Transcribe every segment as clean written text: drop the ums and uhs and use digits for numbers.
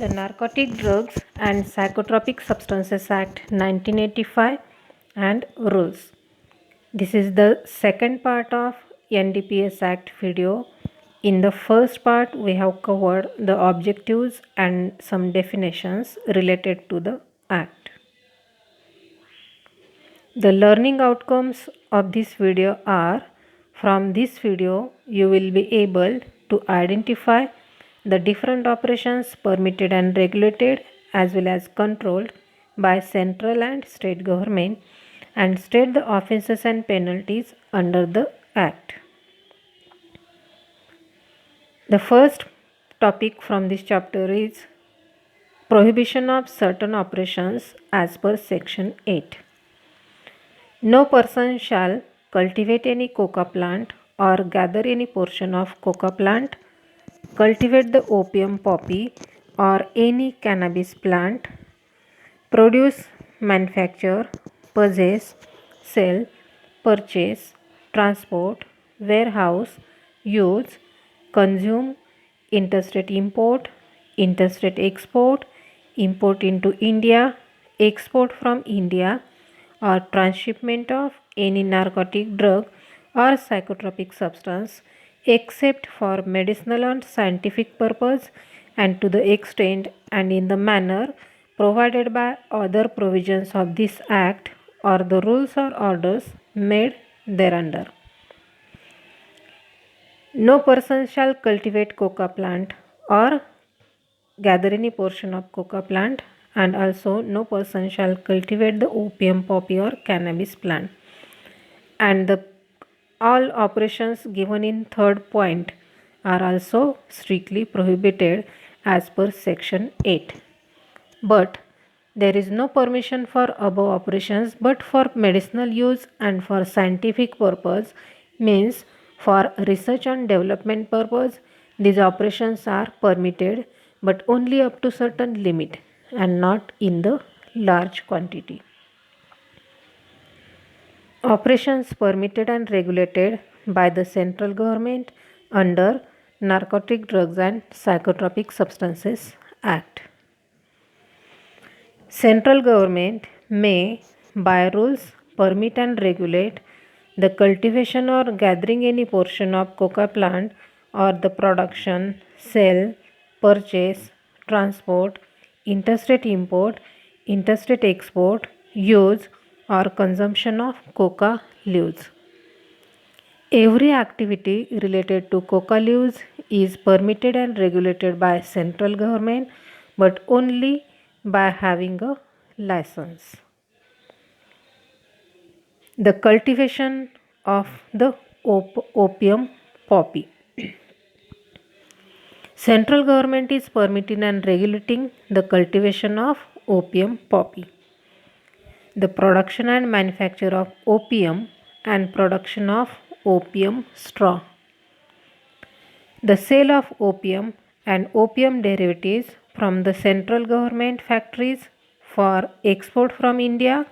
The Narcotic Drugs and Psychotropic Substances Act 1985 and Rules. This is the second part of NDPS Act video. In the first part, we have covered the objectives and some definitions related to the Act. The learning outcomes of this video are: from this video, you will be able to identify the different operations permitted and regulated as well as controlled by central and state government and state the offences and penalties under the Act. The first topic from this chapter is prohibition of certain operations as per section 8. No person shall cultivate any coca plant or gather any portion of coca plant, cultivate the opium poppy or any cannabis plant, produce, manufacture, possess, sell, purchase, transport, warehouse, use, consume, interstate import, interstate export, import into India, export from India, or transshipment of any narcotic drug or psychotropic substance except for medicinal and scientific purpose and to the extent and in the manner provided by other provisions of this Act or the rules or orders made thereunder. No person shall cultivate coca plant or gather any portion of coca plant, and also no person shall cultivate the opium poppy or cannabis plant. And the all operations given in third point are also strictly prohibited as per section 8. But there is no permission for above operations but for medicinal use and for scientific purpose, means for research and development purpose. These operations are permitted but only up to certain limit and not in the large quantity. Operations permitted and regulated by the central government under Narcotic Drugs and Psychotropic Substances Act. Central government may, by rules, permit and regulate the cultivation or gathering any portion of coca plant or the production, sale, purchase, transport, interstate import, interstate export, use or consumption of coca leaves. Every activity related to coca leaves is permitted and regulated by central government but only by having a license. The cultivation of the opium poppy. Central government is permitting and regulating the cultivation of opium poppy, the production and manufacture of opium and production of opium straw, the sale of opium and opium derivatives from the central government factories for export from India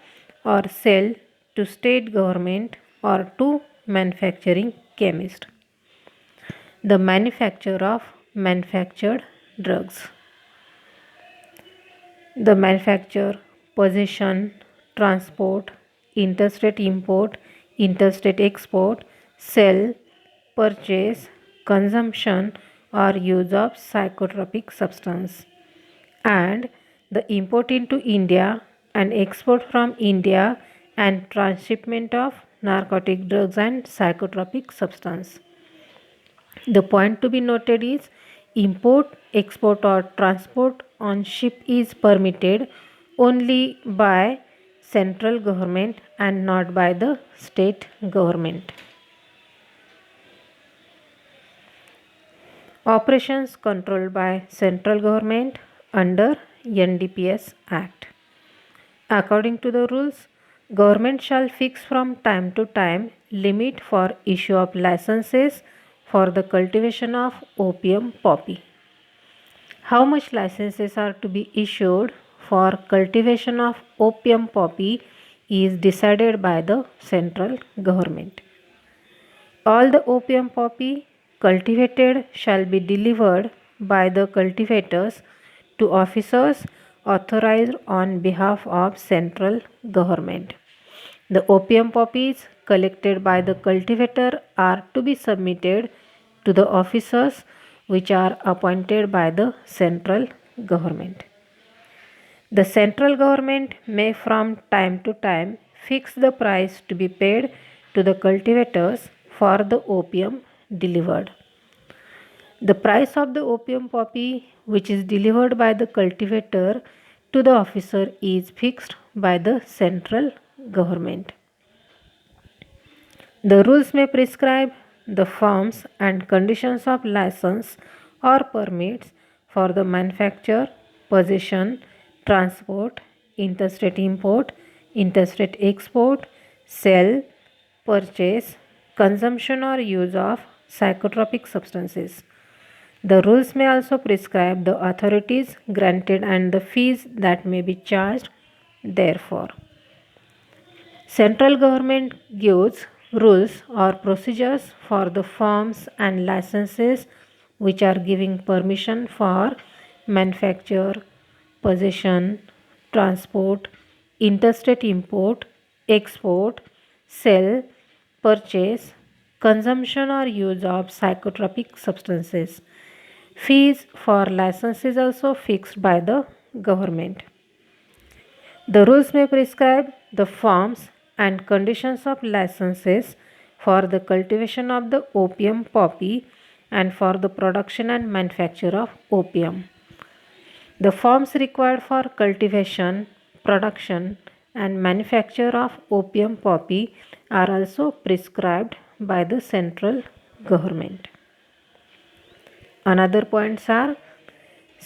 or sell to state government or to manufacturing chemist, the manufacture of manufactured drugs, the manufacture, possession, transport, interstate import, interstate export, sale, purchase, consumption or use of psychotropic substance, and the import into India and export from India and transshipment of narcotic drugs and psychotropic substance. The point to be noted is import, export or transport on ship is permitted only by central government and not by the state government. Operations controlled by central government under NDPS Act. According to the rules, government shall fix from time to time limit for issue of licenses for the cultivation of opium poppy. How much licenses are to be issued for cultivation of opium poppy is decided by the central government. All the opium poppy cultivated shall be delivered by the cultivators to officers authorized on behalf of central government. The opium poppies collected by the cultivator are to be submitted to the officers which are appointed by the central government. The central government may from time to time fix the price to be paid to the cultivators for the opium delivered. The price of the opium poppy which is delivered by the cultivator to the officer is fixed by the central government. The rules may prescribe the forms and conditions of license or permits for the manufacture, possession, transport, interstate import, interstate export, sale, purchase, consumption or use of psychotropic substances. The rules may also prescribe the authorities granted and the fees that may be charged therefore. Central government gives rules or procedures for the forms and licenses which are giving permission for manufacture, possession, transport, interstate import, export, sale, purchase, consumption or use of psychotropic substances. Fees for licenses also fixed by the government. The rules may prescribe the forms and conditions of licenses for the cultivation of the opium poppy and for the production and manufacture of opium. The forms required for cultivation, production, and manufacture of opium poppy are also prescribed by the central government. Another points are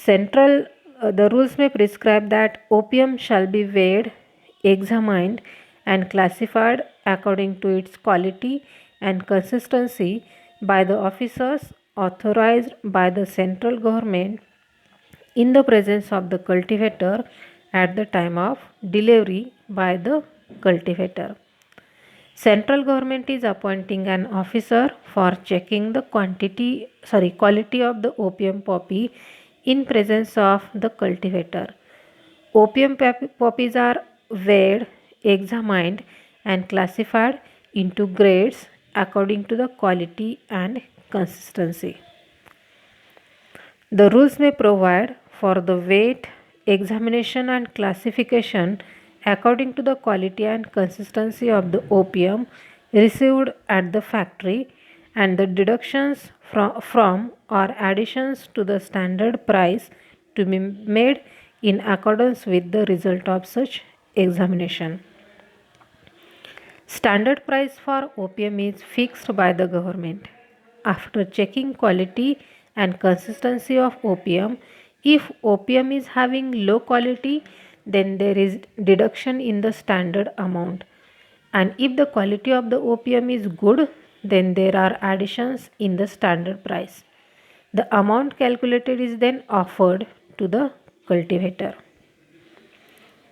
the rules may prescribe that opium shall be weighed, examined, and classified according to its quality and consistency by the officers authorized by the central government in the presence of the cultivator at the time of delivery by the cultivator. Central government is appointing an officer for checking the quality of the opium poppy in presence of the cultivator. Opium poppies are weighed, examined and classified into grades according to the quality and consistency. The rules may provide for the weight, examination and classification according to the quality and consistency of the opium received at the factory and the deductions from or additions to the standard price to be made in accordance with the result of such examination. Standard price for opium is fixed by the government. After checking quality and consistency of opium, if opium is having low quality, then there is deduction in the standard amount. And if the quality of the opium is good, then there are additions in the standard price. The amount calculated is then offered to the cultivator.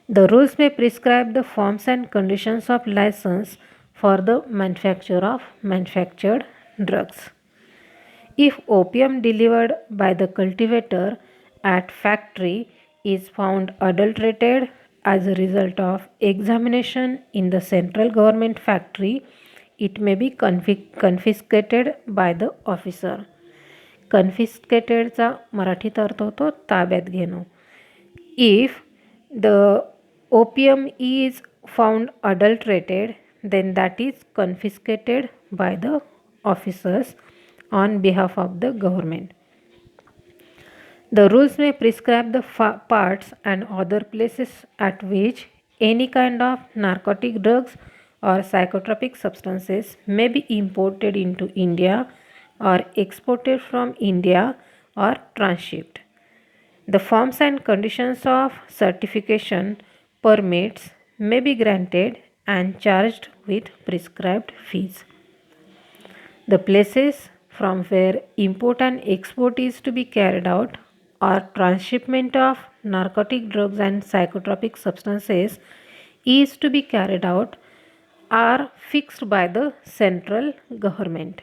The rules may prescribe the forms and conditions of license for the manufacture of manufactured drugs. If opium delivered by the cultivator at factory is found adulterated as a result of examination in the central government factory, it may be confiscated by the officer. कन्फिस्केटेडचा मराठीत अर्थ होतो ताब्यात घेणं. If the opium is found adulterated, then that is confiscated by the officers on behalf of the government. The rules may prescribe the parts and other places at which any kind of narcotic drugs or psychotropic substances may be imported into India or exported from India or transshipped. The forms and conditions of certification permits may be granted and charged with prescribed fees. The places from where import and export is to be carried out or transshipment of narcotic drugs and psychotropic substances is to be carried out are fixed by the central government.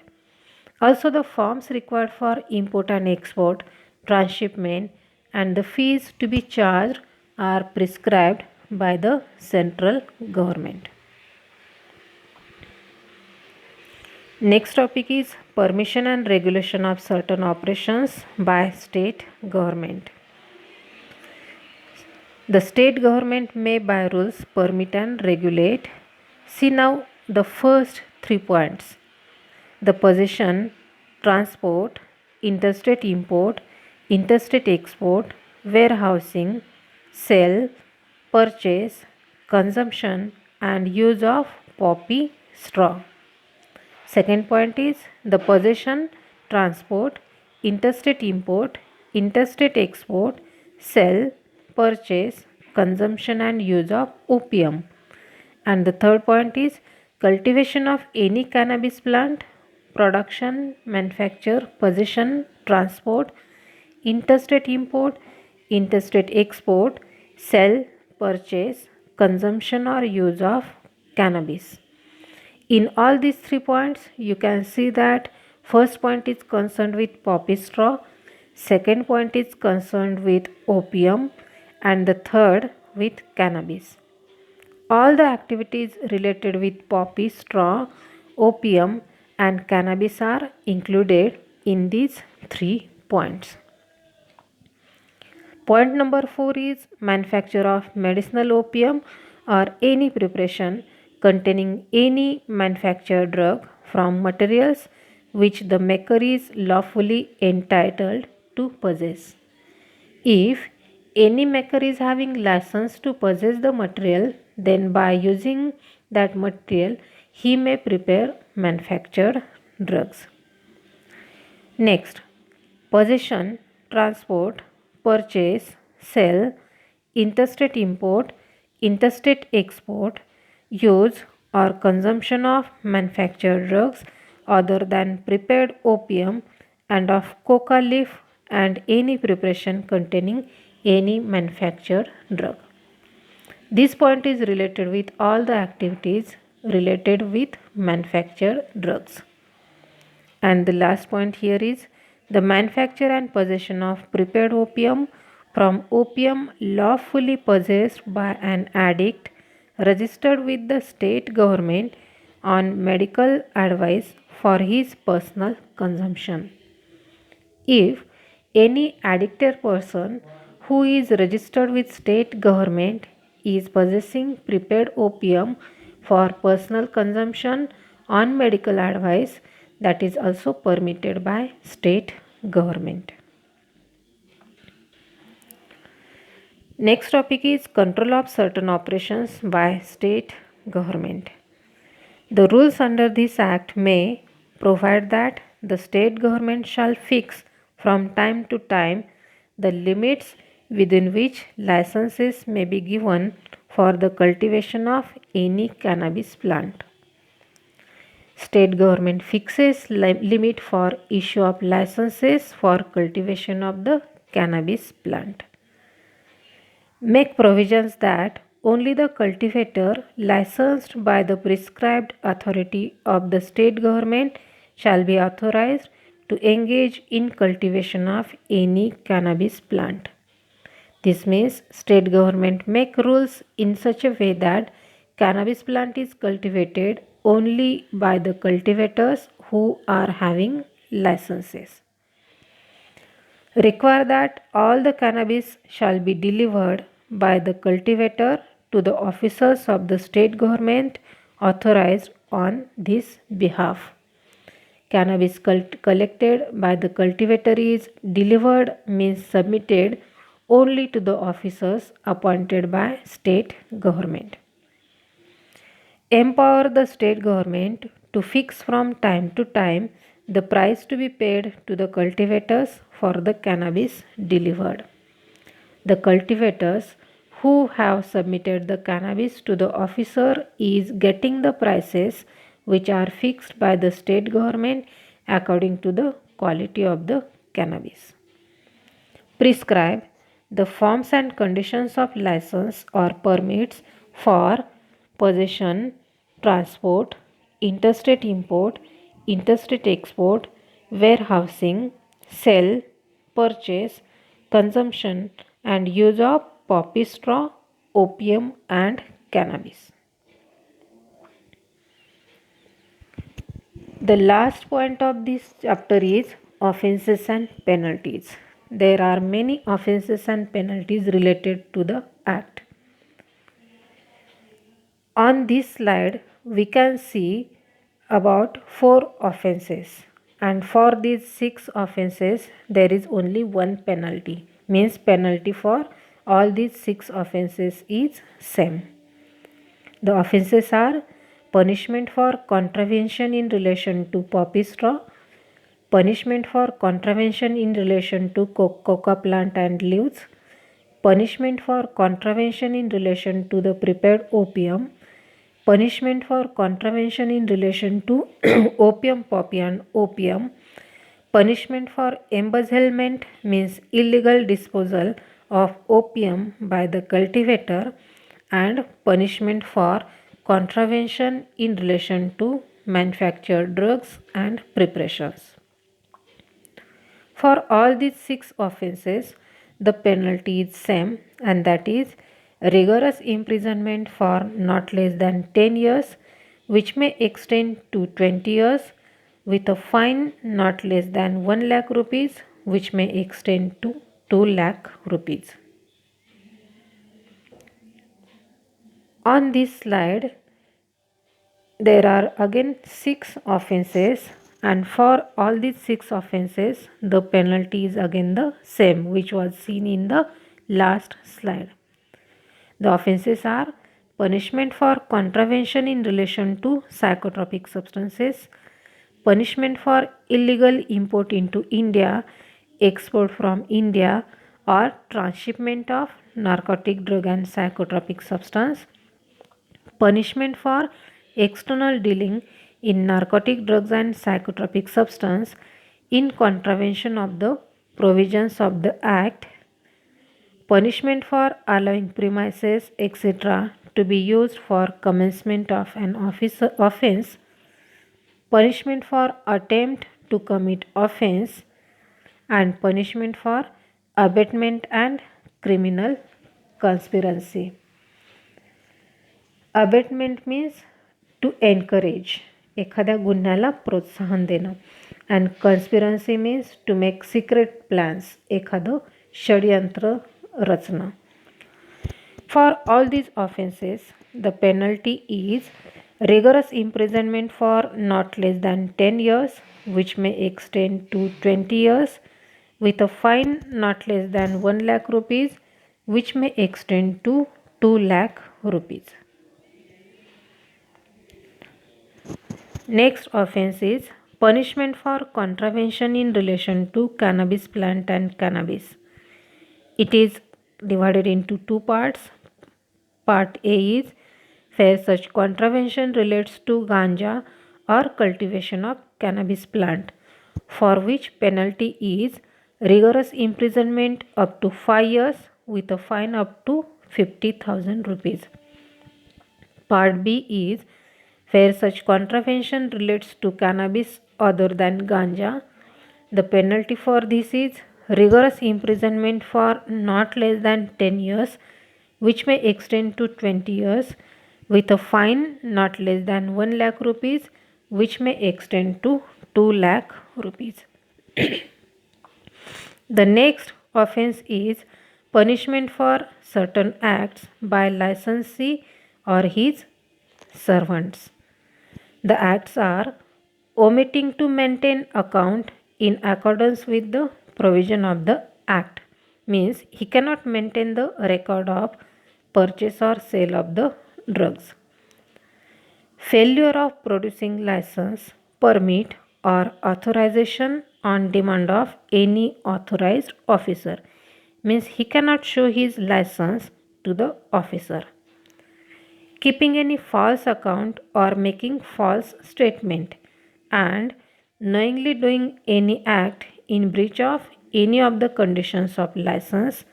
Also, the forms required for import and export, transshipment and the fees to be charged are prescribed by the central government. Next topic is permission and regulation of certain operations by state government. The state government may by rules permit and regulate. See now the first 3 points: the possession, transport, interstate import, interstate export, warehousing, sale, purchase, consumption and use of poppy straw. Second point is the possession, transport, interstate import, interstate export, sale, purchase, consumption and use of opium. And the third point is cultivation of any cannabis plant, production, manufacture, possession, transport, interstate import, interstate export, sale, purchase, consumption or use of cannabis. In all these 3 points, you can see that first point is concerned with poppy straw, second point is concerned with opium, and the third with cannabis. All the activities related with poppy straw, opium, and cannabis are included in these 3 points. Point number 4 is manufacture of medicinal opium or any preparation containing any manufactured drug from materials which the maker is lawfully entitled to possess. If any maker is having license to possess the material, then by using that material he may prepare manufactured drugs. Next, possession, transport, purchase, sale, interstate import, interstate export, use or consumption of manufactured drugs other than prepared opium and of coca leaf and any preparation containing any manufactured drug. This point is related with all the activities related with manufactured drugs. And the last point here is the manufacture and possession of prepared opium from opium lawfully possessed by an addict registered with the state government on medical advice for his personal consumption. If any addicted person who is registered with state government is possessing prepared opium for personal consumption on medical advice, that is also permitted by state government. Next topic is control of certain operations by state government. The rules under this act may provide that the state government shall fix from time to time the limits within which licenses may be given for the cultivation of any cannabis plant. State government fixes limit for issue of licenses for cultivation of the cannabis plant. Make provisions that only the cultivator licensed by the prescribed authority of the state government shall be authorized to engage in cultivation of any cannabis plant. This means state government make rules in such a way that cannabis plant is cultivated only by the cultivators who are having licenses. Require that all the cannabis shall be delivered by the cultivator to the officers of the state government authorized on this behalf. Cannabis collected by the cultivator is delivered means submitted only to the officers appointed by state government. Empower the state government to fix from time to time the price to be paid to the cultivators for the cannabis delivered. The cultivators who have submitted the cannabis to the officer is getting the prices which are fixed by the state government according to the quality of the cannabis. Prescribe the forms and conditions of license or permits for possession, transport, interstate import, interstate export, warehousing, sale, purchase, consumption and use of poppy straw, opium, and cannabis. The last point of this chapter is offenses and penalties. There are many offenses and penalties related to the Act. On this slide, we can see about 4 offenses, and for these 6 offenses, there is only one penalty. Means penalty for all these 6 offenses is same. The offenses are punishment for contravention in relation to poppy straw, punishment for contravention in relation to coca plant and leaves, punishment for contravention in relation to the prepared opium, punishment for contravention in relation to opium poppy and opium, punishment for embezzlement means illegal disposal of opium by the cultivator, and punishment for contravention in relation to manufactured drugs and preparations. For all these 6 offenses, the penalty is same, and that is rigorous imprisonment for not less than 10 years, which may extend to 20 years, with a fine not less than 1 lakh rupees, which may extend to 2 lakh rupees. On this slide, there are again 6 offenses, and for all these 6 offenses, the penalty is again the same, which was seen in the last slide. The offenses are punishment for contravention in relation to psychotropic substances, punishment for illegal import into India, export from India, or transshipment of narcotic drug and psychotropic substance, punishment for external dealing in narcotic drugs and psychotropic substance in contravention of the provisions of the Act, punishment for allowing premises, etc., to be used for commencement of an offense, punishment for attempt to commit offense, and punishment for abatement and criminal conspiracy. Abetment means to encourage, एखाद्या गुन्ह्याला प्रोत्साहन देणं. And conspiracy means to make secret plans, एखादं षडयंत्र रचणं. For all these offences the penalty is rigorous imprisonment for not less than 10 years, which may extend to 20 years, with a fine not less than 1 lakh rupees, which may extend to 2 lakh rupees. Next offense is punishment for contravention in relation to cannabis plant and cannabis. It is divided into 2 parts. Part A is where such contravention relates to ganja or cultivation of cannabis plant, for which penalty is rigorous imprisonment up to 5 years with a fine up to 50,000 rupees. Part B is where such contravention relates to cannabis other than ganja. The penalty for this is rigorous imprisonment for not less than 10 years, which may extend to 20 years, with a fine not less than 1 lakh rupees, which may extend to 2 lakh rupees. The next offense is punishment for certain acts by licensee or his servants. The acts are omitting to maintain account in accordance with the provision of the Act, means he cannot maintain the record of purchase or sale of the drugs. Failure of producing license, permit, or authorization on demand of any authorized officer, means he cannot show his license to the officer. Keeping any false account or making false statement, and knowingly doing any act in breach of any of the conditions of license,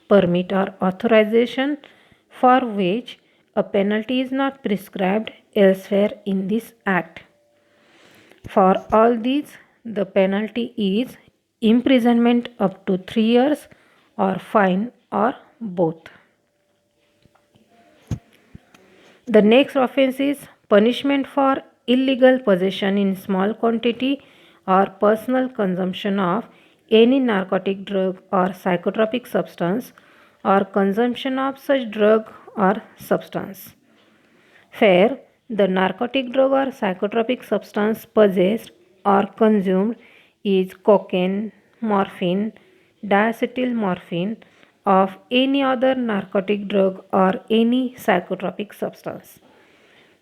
permit, or authorization for which a penalty is not prescribed elsewhere in this Act. For all these, the penalty is imprisonment up to 3 years or fine or both. The next offense is punishment for illegal possession in small quantity or personal consumption of any narcotic drug or psychotropic substance or consumption of such drug or substance. Where the narcotic drug or psychotropic substance possessed or consumed is cocaine, morphine, diacetylmorphine, of any other narcotic drug or any psychotropic substance.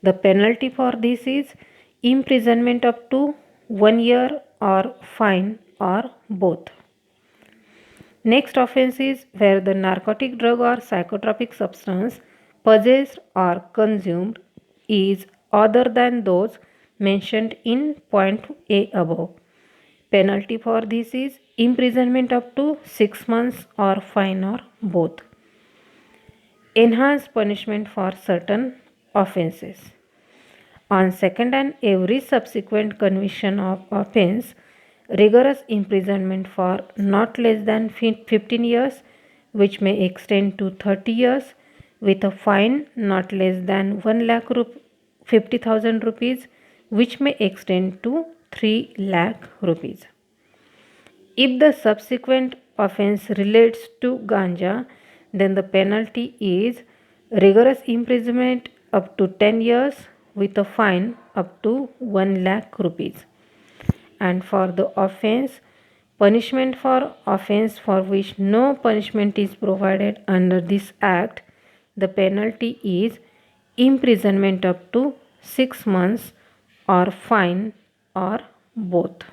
The penalty for this is imprisonment up to 1 year or fine or both. Next offense is where the narcotic drug or psychotropic substance possessed or consumed is other than those mentioned in point A above. Penalty for this is imprisonment up to 6 months or fine or both. Enhanced punishment for certain offenses. On second and every subsequent conviction of offense, rigorous imprisonment for not less than 15 years, which may extend to 30 years, with a fine not less than 1,50,000 rupees, which may extend to 3 lakh rupees. If the subsequent offense relates to ganja, then the penalty is rigorous imprisonment up to 10 years with a fine up to 1 lakh rupees. And for the offense, punishment for offense for which no punishment is provided under this act, the penalty is imprisonment up to 6 months or fine or both.